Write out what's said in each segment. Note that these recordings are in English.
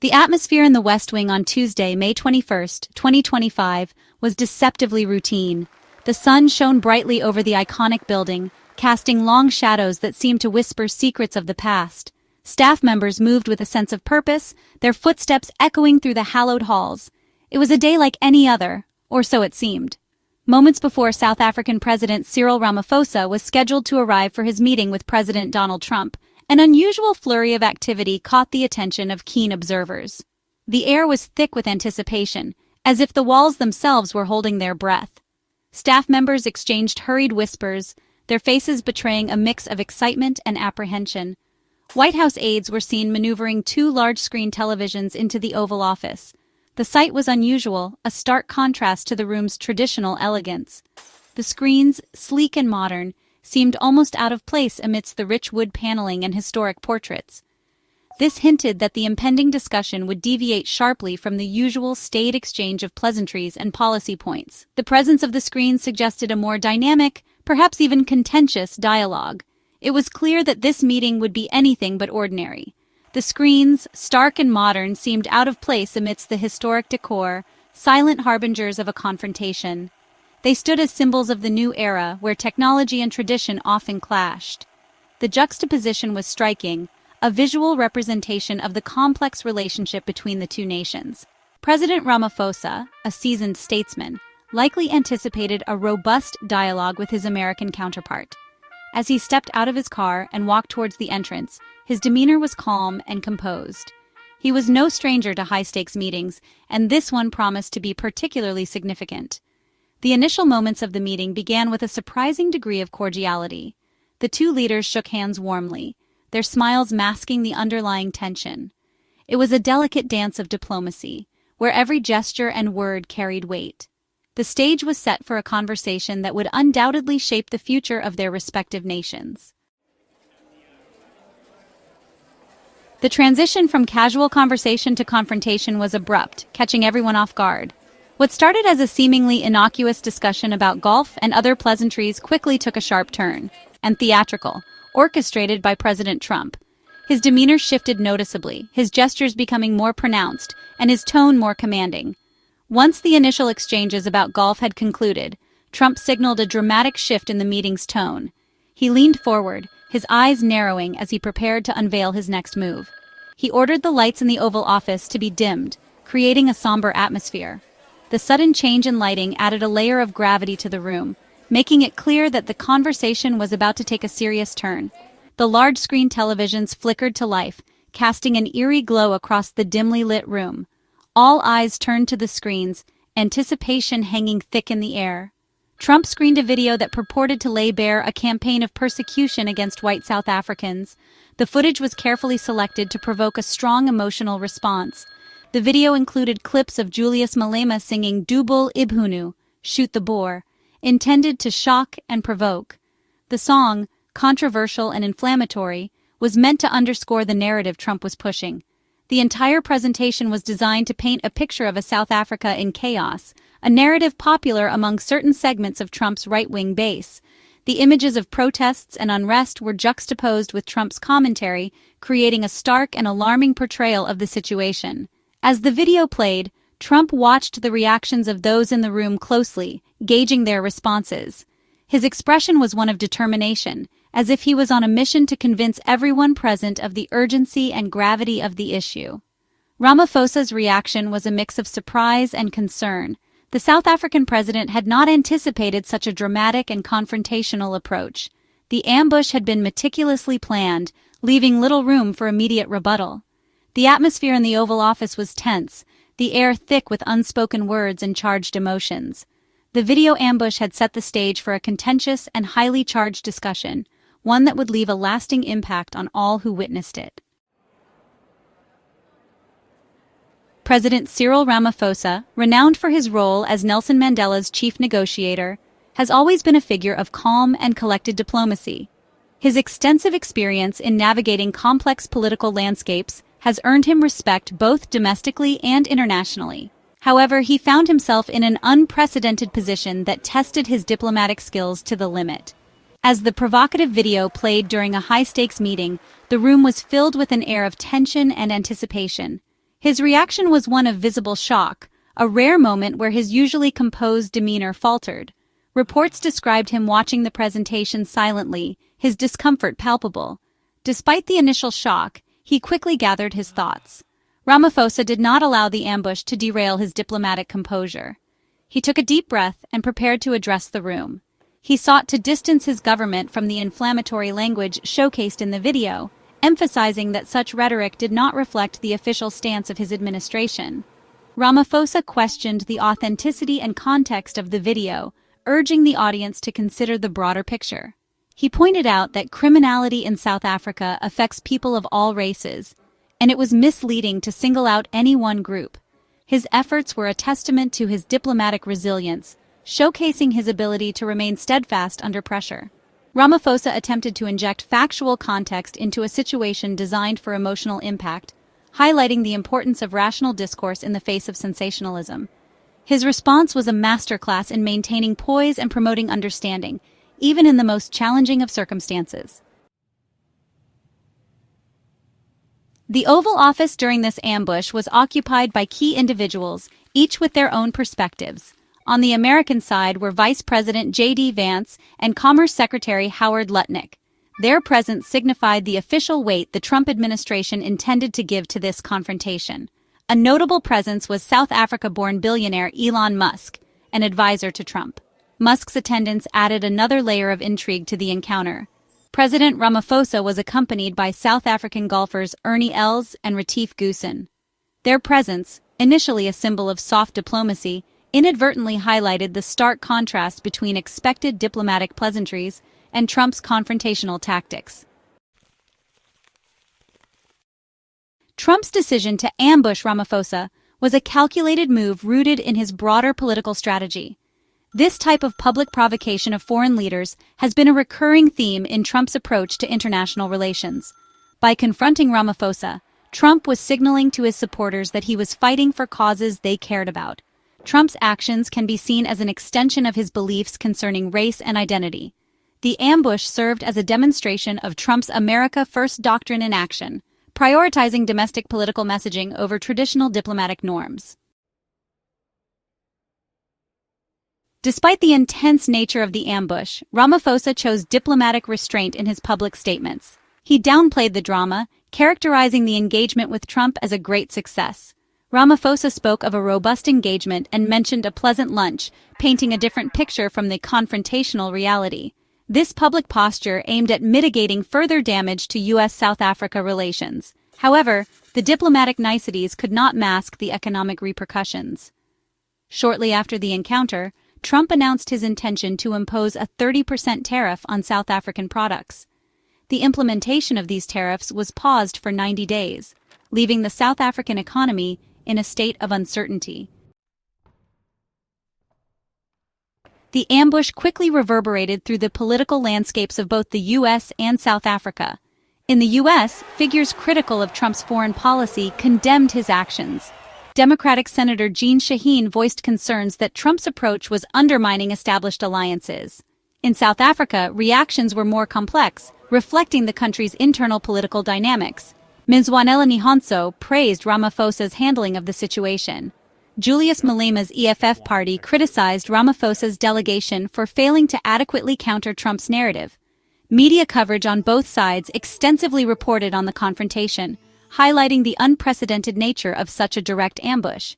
The atmosphere in the West Wing on Tuesday, May 21, 2025, was deceptively routine. The sun shone brightly over the iconic building, casting long shadows that seemed to whisper secrets of the past. Staff members moved with a sense of purpose, their footsteps echoing through the hallowed halls. It was a day like any other, or so it seemed. Moments before, South African President Cyril Ramaphosa was scheduled to arrive for his meeting with President Donald Trump. An unusual flurry of activity caught the attention of keen observers. The air was thick with anticipation, as if the walls themselves were holding their breath. Staff members exchanged hurried whispers, their faces betraying a mix of excitement and apprehension. White House aides were seen maneuvering two large-screen televisions into the Oval Office. The sight was unusual, a stark contrast to the room's traditional elegance. The screens, sleek and modern, seemed almost out of place amidst the rich wood paneling and historic portraits. This hinted that the impending discussion would deviate sharply from the usual staid exchange of pleasantries and policy points. The presence of the screens suggested a more dynamic, perhaps even contentious, dialogue. It was clear that this meeting would be anything but ordinary. The screens, stark and modern, seemed out of place amidst the historic decor, silent harbingers of a confrontation. They stood as symbols of the new era, where technology and tradition often clashed. The juxtaposition was striking, a visual representation of the complex relationship between the two nations. President Ramaphosa, a seasoned statesman, likely anticipated a robust dialogue with his American counterpart. As he stepped out of his car and walked towards the entrance, his demeanor was calm and composed. He was no stranger to high-stakes meetings, and this one promised to be particularly significant. The initial moments of the meeting began with a surprising degree of cordiality. The two leaders shook hands warmly, their smiles masking the underlying tension. It was a delicate dance of diplomacy, where every gesture and word carried weight. The stage was set for a conversation that would undoubtedly shape the future of their respective nations. The transition from casual conversation to confrontation was abrupt, catching everyone off guard. What started as a seemingly innocuous discussion about golf and other pleasantries quickly took a sharp turn, and theatrical, orchestrated by President Trump. His demeanor shifted noticeably, his gestures becoming more pronounced, and his tone more commanding. Once the initial exchanges about golf had concluded, Trump signaled a dramatic shift in the meeting's tone. He leaned forward, his eyes narrowing as he prepared to unveil his next move. He ordered the lights in the Oval Office to be dimmed, creating a somber atmosphere. The sudden change in lighting added a layer of gravity to the room, making it clear that the conversation was about to take a serious turn. The large-screen televisions flickered to life, casting an eerie glow across the dimly lit room. All eyes turned to the screens, anticipation hanging thick in the air. Trump screened a video that purported to lay bare a campaign of persecution against white South Africans. The footage was carefully selected to provoke a strong emotional response. The video included clips of juliusmalema singing Dubul Ibhunu, Shoot the Boer, intended to shock and provoke. The song, controversial and inflammatory, was meant to underscore the narrative Trump was pushing. The entire presentation was designed to paint a picture of a South Africa in chaos, a narrative popular among certain segments of Trump's right-wing base. The images of protests and unrest were juxtaposed with Trump's commentary, creating a stark and alarming portrayal of the situation. As the video played, Trump watched the reactions of those in the room closely, gauging their responses. His expression was one of determination, as if he was on a mission to convince everyone present of the urgency and gravity of the issue. Ramaphosa's reaction was a mix of surprise and concern. The South African president had not anticipated such a dramatic and confrontational approach. The ambush had been meticulously planned, leaving little room for immediate rebuttal. The atmosphere in the Oval Office was tense, the air thick with unspoken words and charged emotions. The video ambush had set the stage for a contentious and highly charged discussion, one that would leave a lasting impact on all who witnessed it. President Cyril Ramaphosa, renowned for his role as Nelson Mandela's chief negotiator, has always been a figure of calm and collected diplomacy. His extensive experience in navigating complex political landscapes has earned him respect both domestically and internationally. However, he found himself in an unprecedented position that tested his diplomatic skills to the limit. As the provocative video played during a high-stakes meeting, the room was filled with an air of tension and anticipation. His reaction was one of visible shock, a rare moment where his usually composed demeanor faltered. Reports described him watching the presentation silently, his discomfort palpable. Despite the initial shock, he quickly gathered his thoughts. Ramaphosa did not allow the ambush to derail his diplomatic composure. He took a deep breath and prepared to address the room. He sought to distance his government from the inflammatory language showcased in the video, emphasizing that such rhetoric did not reflect the official stance of his administration. Ramaphosa questioned the authenticity and context of the video, urging the audience to consider the broader picture. He pointed out that criminality in South Africa affects people of all races, and it was misleading to single out any one group. His efforts were a testament to his diplomatic resilience, showcasing his ability to remain steadfast under pressure. Ramaphosa attempted to inject factual context into a situation designed for emotional impact, highlighting the importance of rational discourse in the face of sensationalism. His response was a masterclass in maintaining poise and promoting understanding, even in the most challenging of circumstances. The Oval Office during this ambush was occupied by key individuals, each with their own perspectives. On the American side were Vice President J.D. Vance and Commerce Secretary Howard Lutnick. Their presence signified the official weight the Trump administration intended to give to this confrontation. A notable presence was South Africa-born billionaire Elon Musk, an advisor to Trump. Musk's attendance added another layer of intrigue to the encounter. President Ramaphosa was accompanied by South African golfers ernieels and retiefgoosen. Their presence, initially a symbol of soft diplomacy, inadvertently highlighted the stark contrast between expected diplomatic pleasantries and Trump's confrontational tactics. Trump's decision to ambush Ramaphosa was a calculated move rooted in his broader political strategy. This type of public provocation of foreign leaders has been a recurring theme in Trump's approach to international relations. By confronting Ramaphosa, Trump was signaling to his supporters that he was fighting for causes they cared about. Trump's actions can be seen as an extension of his beliefs concerning race and identity. The ambush served as a demonstration of Trump's America First doctrine in action, prioritizing domestic political messaging over traditional diplomatic norms. Despite the intense nature of the ambush, Ramaphosa chose diplomatic restraint in his public statements. He downplayed the drama, characterizing the engagement with Trump as a great success. Ramaphosa spoke of a robust engagement and mentioned a pleasant lunch, painting a different picture from the confrontational reality. This public posture aimed at mitigating further damage to U.S.-South Africa relations. However, the diplomatic niceties could not mask the economic repercussions. Shortly after the encounter, Trump announced his intention to impose a 30% tariff on South African products. The implementation of these tariffs was paused for 90 days, leaving the South African economy in a state of uncertainty. The ambush quickly reverberated through the political landscapes of both the U.S. and South Africa. In the U.S., figures critical of Trump's foreign policy condemned his actions. Democratic Senator Jeanne Shaheen voiced concerns that Trump's approach was undermining established alliances. In South Africa, reactions were more complex, reflecting the country's internal political dynamics. Mzwanele Nihonso praised Ramaphosa's handling of the situation. Juliusmalema's EFF party criticized Ramaphosa's delegation for failing to adequately counter Trump's narrative. Media coverage on both sides extensively reported on the confrontation, highlighting the unprecedented nature of such a direct ambush.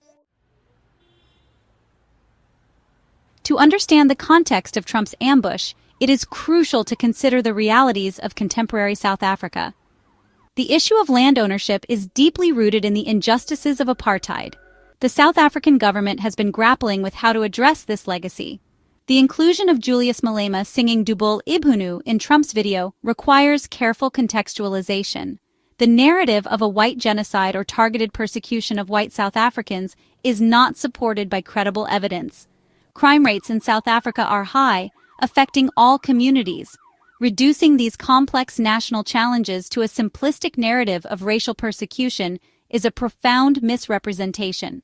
To understand the context of Trump's ambush, it is crucial to consider the realities of contemporary South Africa. The issue of land ownership is deeply rooted in the injustices of apartheid. The South African government has been grappling with how to address this legacy. The inclusion of Juliusmalema singing Dubul Ibhunu in Trump's video requires careful contextualization. The narrative of a white genocide or targeted persecution of white South Africans is not supported by credible evidence. Crime rates in South Africa are high, affecting all communities. Reducing these complex national challenges to a simplistic narrative of racial persecution is a profound misrepresentation.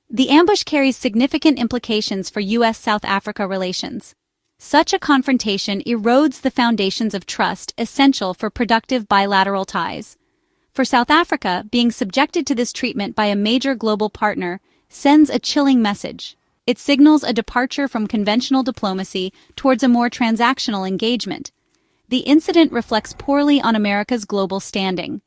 The ambush carries significant implications for U.S.-South Africa relations. Such a confrontation erodes the foundations of trust essential for productive bilateral ties. For South Africa, being subjected to this treatment by a major global partner sends a chilling message. It signals a departure from conventional diplomacy towards a more transactional engagement. The incident reflects poorly on America's global standing.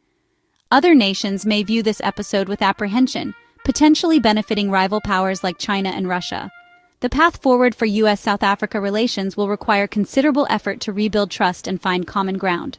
Other nations may view this episode with apprehension, potentially benefiting rival powers like China and Russia. The path forward for U.S.-South Africa relations will require considerable effort to rebuild trust and find common ground.